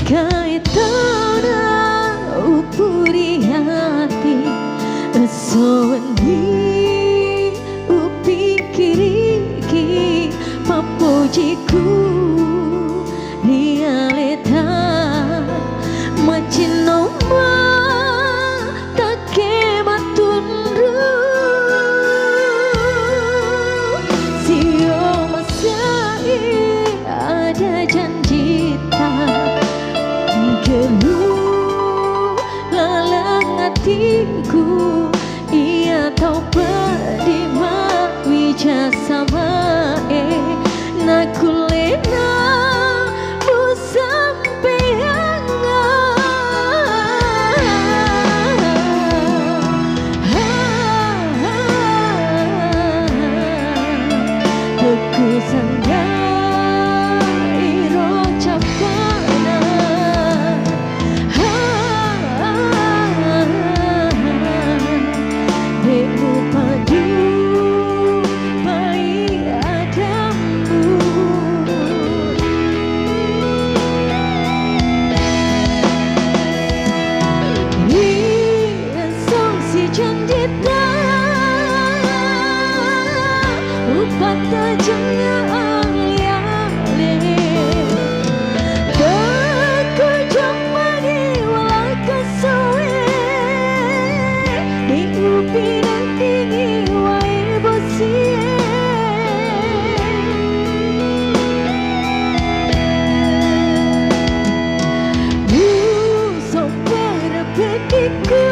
kaitana upuri hati sowendi upikiriki papujiku dialeta macinoma take matunru sio masai ada janji tak gelu lalang hatiku ia tahu pedima wijasama nakulena mu sampeang teku sangga iro capana demu padu baik adamu song si jandita upata jangan liale terkejut mani walau kesuwe diupi dan tinggi wae bosie sopir petiku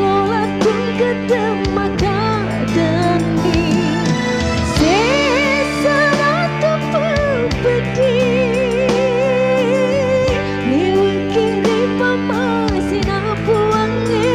walaupun ketemakan dani sesana tepedi milikiri pamasina puange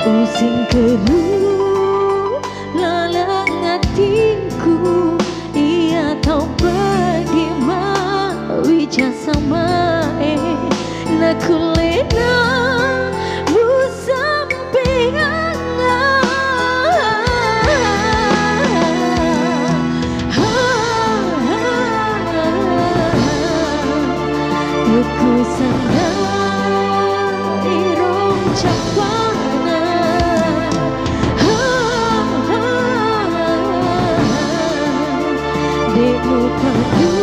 using keru lalang hatiku ia tahu bagaimana wijasama nakulena mu sampeang teku sangga irong capana demu padu